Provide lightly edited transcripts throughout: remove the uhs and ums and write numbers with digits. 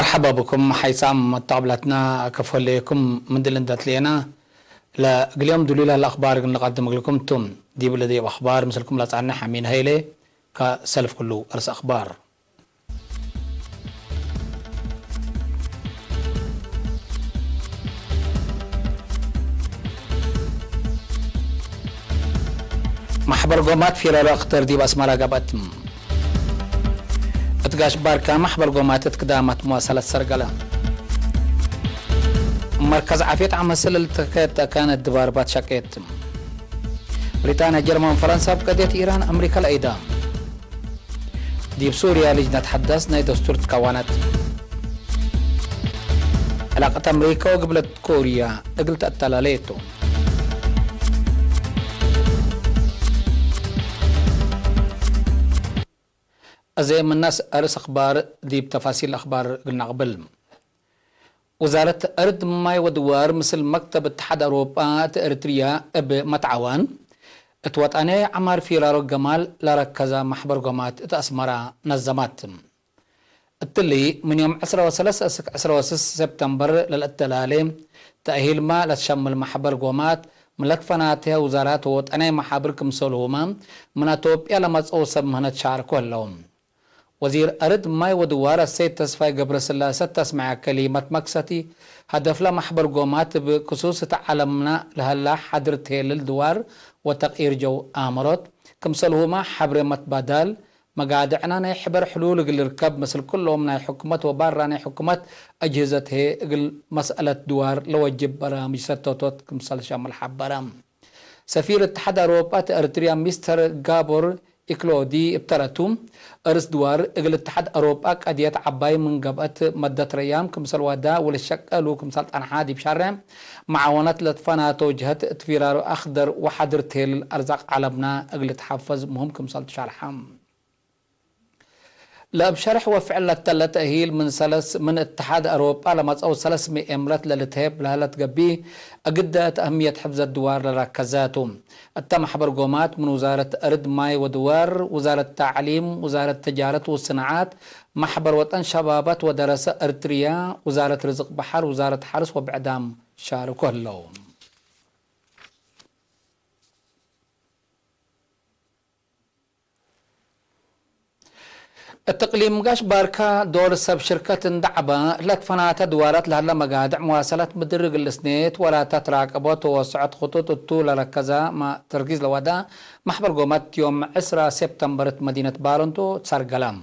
مرحبا بكم حيسام طابلتنا كفوليكم من دلندات لينا لا اليوم دليل الاخبار نقدم لكم توم دي بلدي اخبار مثلكم لا تعنا حمين هيلي كسلف كله ارس اخبار محبر قومات في رلا اختار دي باسمالا قبتم اتقاش باركا محبر قومات اتقدامات مواصلة سرقلة مركز عافية عم سلل كانت دباربات شكيت بريطانيا جرمان فرنسا بقضية ايران امريكا الايضا دي بسوريا لجنة تحدثنا دستور تكونت علاقة امريكا وقبلت كوريا اقلت التلاليتو زي من الناس أرس أخبار دي بتفاصيل الأخبار قلنا قبل وزارة أرد ماي ودوار مثل مكتب اتحاد أوروبا إريتريا بمتعاون اتوطاني عمار في رارو جمال لركزة محبر قومات اتأسمرا نظمات التلي من يوم 10 سبتمبر للاتلالي تأهيل ما لتشمل محبر قومات ملكفناتها وزارات وطاني محابر كمسولهما من أتوبيا لما تصوصب مهنة شاركو اللهم وزير أرد ماي ودوار السيد تسفاي قبر سلاسة تسمع كلمة مكستي هدف لا محبر قومات بخصوص تعلمنا لهلا حضرته للدوار وتغيير جو آمرات كمسلهما حبر متبادل مقادعنا نحبر حلول قل ركب مثل كلهم ناي حكومة وبارا ناي حكومة أجهزته قل مسألة دوار لوجب برامج ستوتوت كمسل شامل حبرام سفير اتحاد أوروبا أريتريا مستر جابور إكلودي ابترتم أرس دوار إقل اتحاد أوروبا قديت عباي من قبقت مدة ريام كمسل وادا وللشكل وكمسل أنحادي بشارع معاونات لتفاناتو جهة تفيرارو أخضر وحضر تيل الأرزاق عالمنا إقل تحفظ مهم كمسل تشارحام لا بشرح وفعل التلة تأهيل من اتحاد أوروبا لما تصو 300 إمرات للتهاب لها تقبي أقدت أهمية حفظ الدوار لركزاتهم التم حبر قومات من وزارة أرد ماي ودوار وزارة التعليم وزارة التجارة والصناعات محبر وطن شبابات ودراسة أريتريا وزارة رزق بحر وزارة حرس وبعدام شاركوا اللهم التقليم قاش باركا دور سب شركة دعبة لتفنات دوارات لهلا مقادع مواصلات مدرق السنيت ولا تتراقبات ووسعت خطوط الطول لكذا ما تركيز لودا محبر قومات يوم 10 سبتمبر مدينة بارنتو تسرقلام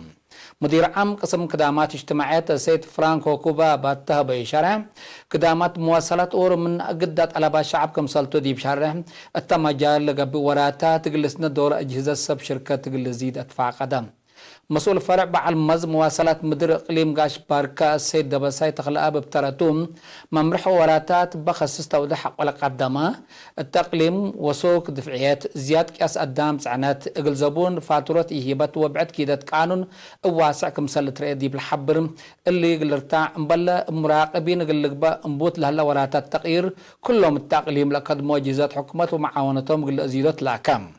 مدير عام قسم خدمات اجتماعية السيد فرانكو كوبا باتها بإشارة خدمات مواصلات أور من قدات على شعب كمسلتو دي بشارة التمجال لقب وراتا تقلسنا دور أجهزة سب شركة تقل زيد أدفع قدم مسؤول فرع بعل مز مواصلات مدير اقليم قاش باركا السيد دبساي تخلق ببتراتوم ممرح وراتات بخصص توضيح ولا قدمه التقليم وسوق دفعيات زياد كاس قدام سعنات اقل زبون فاتورات ايهبات وبعد كيدات قانون واسع كمسلة رئيدي بالحبر اللي يقل ارتاع مبلا مراقبين اقل لقبا انبوت لهلا وراتات تقير كلهم التقليم لقد موجزات حكومات ومعاونتهم اقل ازيدات الاحكام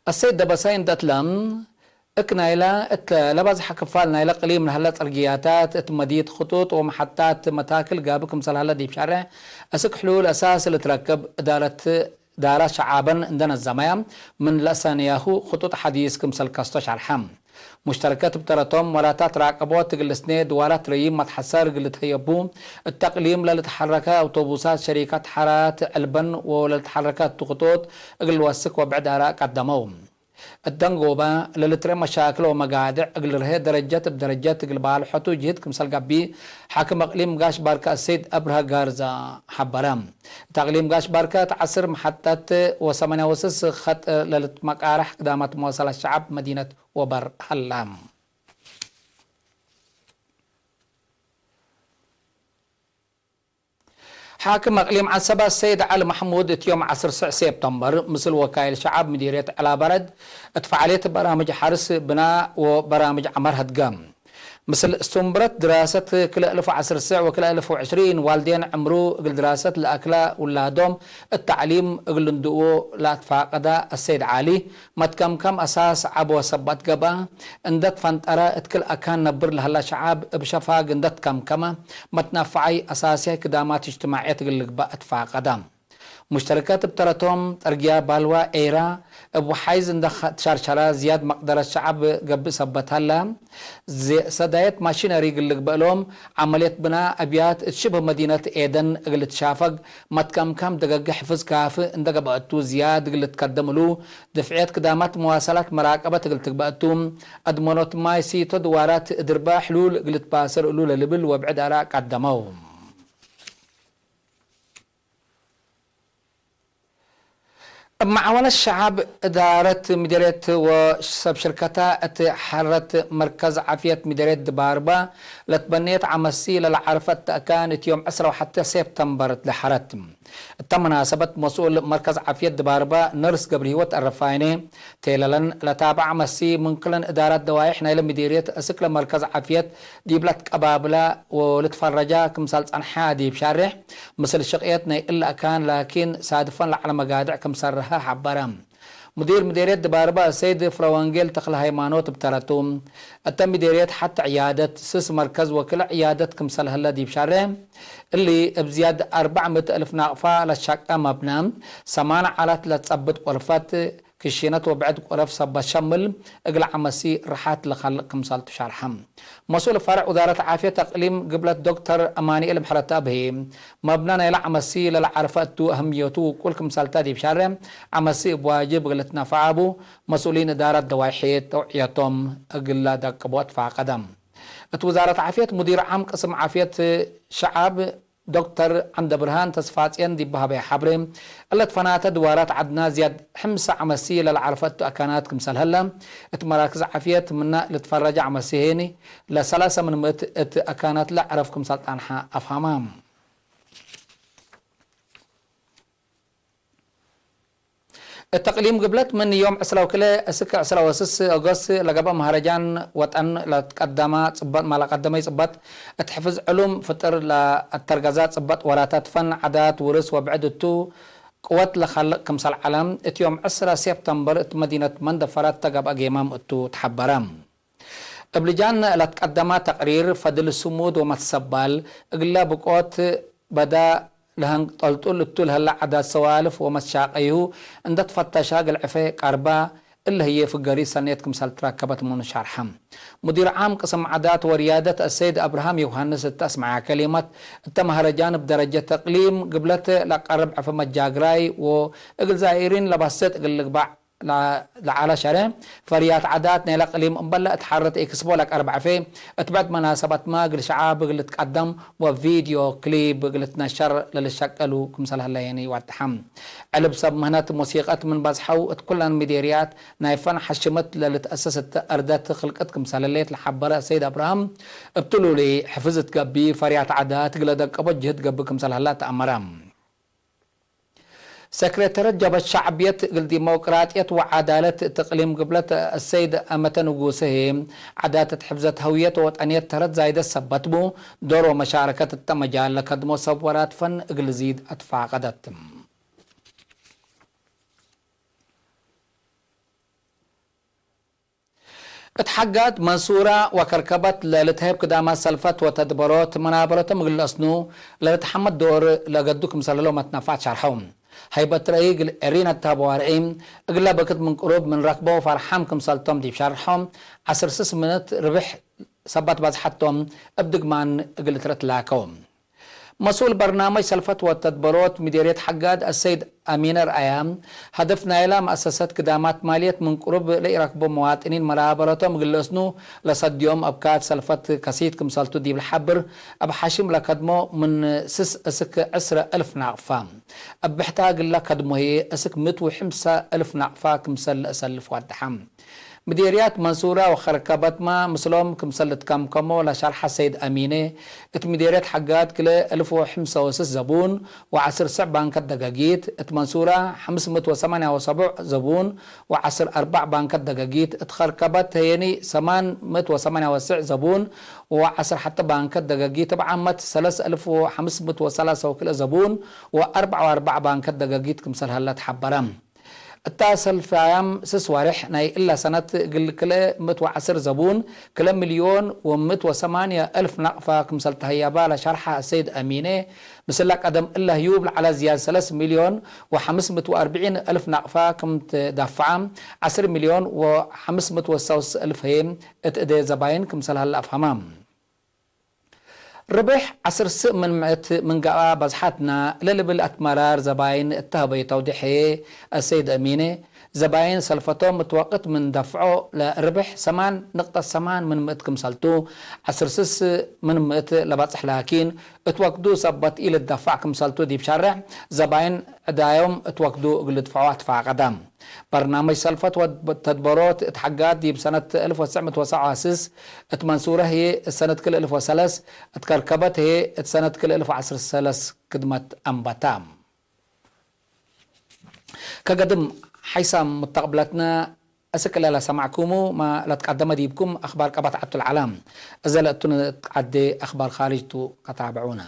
السيد دبساي دتلم اكنايلا لباز حكفالنا الى قليل من هلا ترقياتات اتمديد خطوط ومحطات متاكل قابكم سال هلا دي بشارع اسك حلول اساس اللي تركب دارة شعابا عندنا الزمايا من لسانياهو خطوط حديث كمسل كاستوش الحم مشتركات بتراتهم ولاتات راقبوت تقل سنيد ولات ريم متحسار قل تهيبو التقليم للتحركات اوتوبوسات شركات حارات البن وللتحركات خطوط اقل وسك وبعد اراء قدموهم الدنقوبة للتري مشاكل ومقادع اقل رهي درجات بدرجات اقل بالحطو جهد كمسال قبي حاكم اقليم قاش باركا السيد ابرها غارزا حبرام تقليم قاش باركا تعصر محطات وثمانية وسس خط للمقارح قدامات مواصلة الشعب مدينة وبر حلام حاكم اقليم عسبة السيد علي محمود يوم 10 سبتمبر مثل وكايل شعب مديرية على برد اتفعالية برامج حرس بناء وبرامج عمر هدقام مثل استنبرت دراسة كلا 1010 وكلا 1020 والدين عمرو قل دراسة الأكلة ولادهم التعليم قل ندقو لا تفاقدا السيد علي متكم كم أساس عبو سبات قبا اندت فانترا اتكل أكان نبر لهلا شعب بشفاق اندت كم كما متنفعي أساسي كدامات اجتماعية قل قبا اتفاقدا مشتركات بترتهم ترقيا بالوا ايرا ابو حيز اندخ تشارشرا زياد مقدر الشعب قب سبتها لها سدايت ماشينري قلق بقلهم عملية بناء ابيات شبه مدينة ايدن قلت شافق متكم كم دقق حفظ كاف اندق بقتو زياد قلت قدملو دفعيات قدامات مواصلات مراقبة قلت بقتوم ادمونوت ماي سيتو دوارات دربا حلول قلت باسر قلول لبل وابعد اراء قدموهم معاون الشعب إدارة مديرية وسب شركتها اتحرت مركز عافية مديرية دباربا لتبنيت عمسي للعرفة كانت يوم 10 وحتى سبتمبر لحرت تم مناسبة مسؤول مركز عافية دباربا نرس قبريوت الرفايني تيللن لتابع عمسي من كل إدارات دوايحنا إلى مديرية أسكل مركز عافية ديبلت قبابلة ولتفرجا كمثال أنحاء دي بشارح مثل شقيتنا إلا كان لكن صادفا على مقادع كمسرها حبرام مديرية دباربا السيد فروانجيل تخل هيمانوت بترتوم التم مديرية حتى عيادة سس مركز وكل عيادة كمثال هلا دي بشارع اللي بزيادة 400,000 ناقفة للشقة مبنام سمان على لتصبت غرفات كشينات وبعد قرف صب شمل اقلع عمسي رحات لخلق كمثال تشارحم مسؤول فرع وزارة عافية تقليم قبلة دكتور أماني المحرطة به مبنانا إلى عمسي للعرفات أهميته كل كمثال تادي بشارع عمسي بواجب قلتنا فعابو مسؤولين إدارة دواحية توعيتهم أقل دق بوات فاقدم وزارة عافية مدير عام قسم عافية شعب دكتور عند برهان تصفاتين دي بها حبرم اللي تفنات دوارات عدنا زياد حمسة عمسية للعرفات أكانات كمثال هلا اتمراكز عافية منا لتفرج عمسيهيني لثلاثة من أكانات لا عرف كمثال أنحاء أفهمام التقليم قبلت من يوم 10 وكلا اسك 10 وسس اغسطس لقبا مهرجان وطن لتقدما صبط ما لقدما يصبط تحفظ علوم فطر للترغزات صبط وراتات فن عادات ورث وبعدتو قوات لخلق كمثال عالم يوم 10 سبتمبر مدينة مندفرات تقب اجيمام اتو تحبرام ابلجان لتقدما تقرير فضل السمود ومتسبال اقلا بقوت بدا لهن طلطول التول هلا عدا سوالف ومشاقيه عند تفتشا قلعفه قربا اللي هي في قري سنيت كمثال تراكبت من شرحم مدير عام قسم عادات وريادة السيد أبراهام يوحنس تسمع كلمات تم مهرجان بدرجة تقليم قبلت لقرب عف مجاقراي وإقل زائرين لبست إقل لقبع لعلى شرع فريات عادات نيلا قليم امبلا اتحرت اكسبو لك 4 في اتبعد مناسبات ما قل شعاب قل تقدم وفيديو كليب قل تنشر للشكلو كمثال هلا يعني واتحم علب سب مهنات موسيقات من بازحو كلن مديريات نايفن حشمت لتأسست اردات خلقت كمثال الليت لحبرة سيد ابراهام ابتلو لي حفظت قبي فريات عادات قل دقبو جهد قبي كمثال هلا تأمرام سكرتيرة جبهة الشعبية الديمقراطية وعدالة تقليم قبلة السيد أمة نقوسه عدالة حفظة هوية وطنية ترد زايدة سبتبو دور ومشاركة التمجال لكدمو صورات فن اقلزيد أدفع قدت اتحققت منصورة وكركبت للتهيب قدامة سلفت وتدبرات منابرة مقل أسنو لتحمد دور لقدوكم سلالو متنفعت شرحهم هيبت رأيق الارينا التابوارئين اقلا بكت من قروب من ركبه وفرحام كمسالتهم دي بشرحهم 10 منت ربح سبت بازحتهم ابدق من اقلترت لاكوم مسؤول برنامج سلفت والتدبرات مديرية حقاد السيد أمينر أيام هدفنا إلى مؤسسات قدامات مالية من قرب ليركبوا مواطنين مرابرتهم قلسنو لصديوم أبكات سلفت كسيد كمسالتو دي بالحبر أب حاشم لكدمو من سس أسك 10,000 نعفا أب بحتاج لكدمو هي أسك 105,000 نعفا كمسل أسلف وادحم مديريات منصورة وخركبت ما مسلم كمسلت كمو لشرح السيد أمينة ات مديريات حقات كلا 1506 زبون وعصر سبع بانكات دقاقيت ات منصورة 578 زبون وعصر 4 بانكات دقاقيت ات خركبت هيني 898 زبون وعصر حتى بانكات دقاقيت طبعا مت 3503 وكلا زبون و44 بانكات دقاقيت كمسل هلا تحبرم التاسل في عام سوارح ناي إلا سنة قل كلا 110 زبون كلا 1,108,000 نقفة كمسل تهيابا لشرحة السيد أمينة مثل لك أدم إلا يوبل على زيادة 3,540,000 نقفة كم تدفع 10,500,000 هيم اتأدي زباين كمسل هلا أفهمام ربح 10 سق من قاء بزحتنا للبل أتمرار زباين اتهبي توضيحي السيد أمينة زباين سلفتهم متوقت من دفعه لربح 8.8 من مئة كمسالتو 10 سس من مئة لبطح لكن اتوقدو صبت إلى الدفع كمسالتو دي بشرع زباين دايم اتوقدو قل دفعوات فا قدام برنامج سلفت وتدبرات اتحقات دي بسنة 1909 اتمنصورة هي السنة كل 1003 اتكركبت هي السنة كل 1013 كدمت أنبتام كقدم حيث متقبلتنا أسكال لا سمعكمو ما لا تقدم ديبكم أخبار كبات عبد العلام أزالتنا تقدي أخبار خارجتو قتابعونا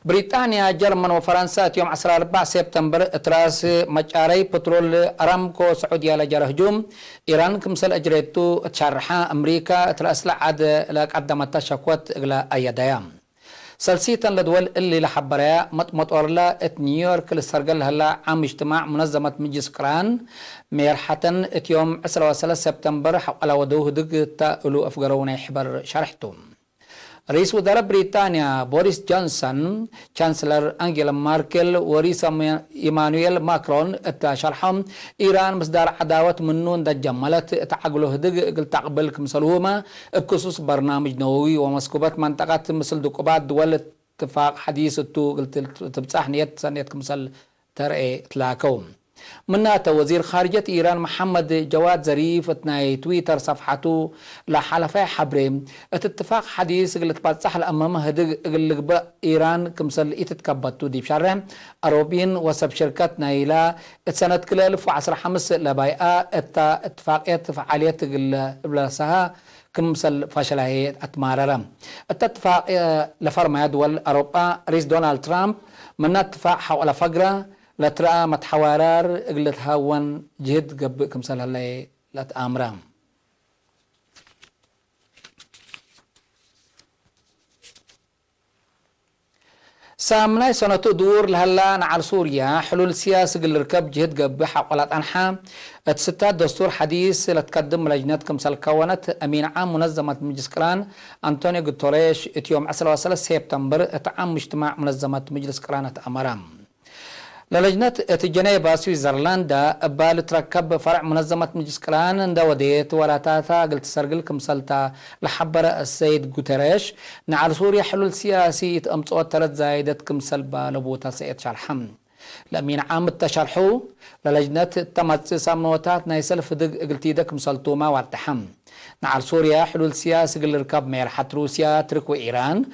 بريطانيا جرمن وفرنسا يوم 14 سبتمبر تراس مجاري بترول أرامكو سعودية لجرهجوم إيران كمسل أجريتو تشرحا أمريكا ترأسل عاد لقدمت شكوت إلى أيديام سلسيتا لدول اللي لحبريا مطورلا نيويورك للسرقل هلا عام اجتماع منظمة مجلس قران ميرحة يوم 13 سبتمبر على ودوه دق تألو أفقروني حبر شرحتهم رئيس وزراء بريطانيا بوريس جونسون شانسلر أنجيلا ماركل ورئيس إيمانويل ماكرون شرحهم إيران مصدر عداوة منون دجملت تعقله دق تقبل كمسلوما بخصوص برنامج نووي ومسكوبات منطقة مثل دقوبات دول اتفاق حديث التو قلت تبصح نيت سنيت كمسل ترأي تلاكوم منات وزير خارجية إيران محمد جواد ظريف اتناي تويتر صفحته لحلفاء حبريم اتفاق حديث قلت بتصح الأمام هدق قلق إيران كمسل اتتكبتو دي بشرح أروبين وسب شركات نايلا سنة كل 1015 لبايقة اتفاقية فعالية قلسها كمسل فشلها اتماررم الاتفاق لفرما دول أوروبا رئيس دونالد ترامب من اتفاق حول فقرة لا ترى متحوارار قلت هاون جهد قب كمسال هلاي لا تأمرام سامناي سنة دور لهلا على سوريا حلول سياسة قل ركب جهد قب حقلات أنحى اتستات دستور حديث لتقدم لجنة كمسال كونت أمين عام منظمة مجلس قران أنطونيو غوتيريش يوم 10 سبتمبر اتعام مجتمع منظمة مجلس قران أمرام للجنة جنيفا سويسرلندا بالتركب فرع منظمة مجلس قران دوديت وراتاتا قلت سرقل كمسلتا لحبر السيد غوتيريش نعال سوريا حلول سياسي امتصوت ترد زايدت كمسل بالبوتا سيد شرحم لأمين عام التشرحو للجنة تمت سامنوتات نايسلف دق قلتي دك مسلتو ما وارتحم نعال سوريا حلول سياسي قل ركب ميرحة روسيا تركو إيران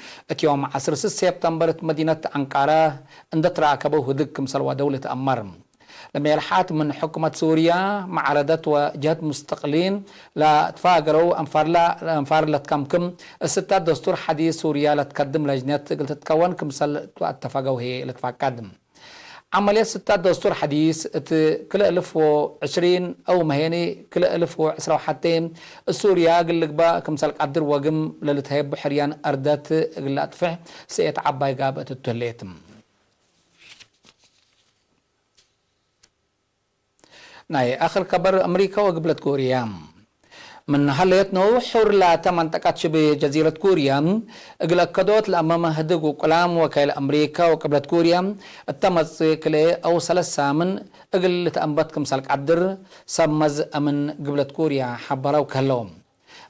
يوم 10 سبتمبر مدينة أنقرة اندت راكبو هدق كمسل ودولة أمرم لما يلحات من حكومة سوريا معارضة وجهات مستقلين لا تفاقروا أنفار لتكمكم الستات دستور حديث سوريا لتقدم لجنة قلت تتكون كمسل اتفاقوا هي لتفاقدم عملية ستات دستور حديث كل 1020 أو مهيني كل 1021 السوريا قل لك با كمسال قدر وقم للتهيب بحريان أردات قل أدفع سيئة عباي قابة التهليتم ناي آخر كبر أمريكا وقبلت كوريا من هليت نو حر لا تمنطقة شبه جزيرة كوريا اقل اكدوت لأمام هدق وكلام وكيل أمريكا وقبلت كوريا التمز كلي أو 3 سامن اقل تأنبت كمسالك عدر سمز أمن قبلت كوريا حبرا وكهلوم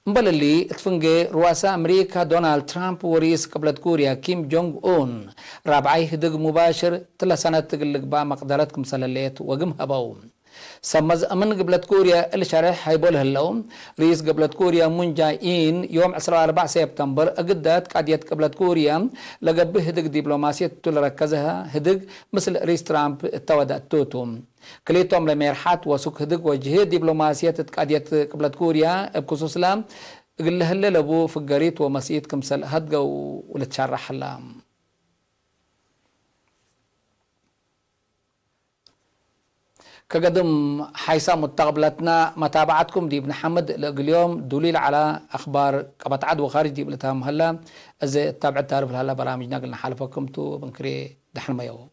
مبل اللي تفنجي رؤساء أمريكا دونالد ترامب ورئيس قبلة كوريا كيم جونغ أون رابعي هدق مباشر تلا سنة تقلق با مقدرتكم سلاليت وقم هباو سمز أمن قبلة كوريا اللي شارح هيبولها اللوم رئيس قبلة كوريا مون جاي إن يوم 14 سبتمبر أقدت قادية قبلة كوريا لقب هدق دبلوماسية تل ركزها هدق مثل رئيس ترامب التودع توتوم كليتهم لميرحات وسوك هدق وجهة دبلوماسية قادية قبلة كوريا بخصوص لام قل له اللي لبو فقريت ومسيت كمسل هدقا ولتشرح اللام كقدم حيث متقبلتنا متابعتكم دي ابن حمد اليوم دليل على اخبار قبطعد وخارج دي بلتهم هلا از تابعت تعرف هلا برامجنا قلنا حالفكم تو بنكري دحن ما يو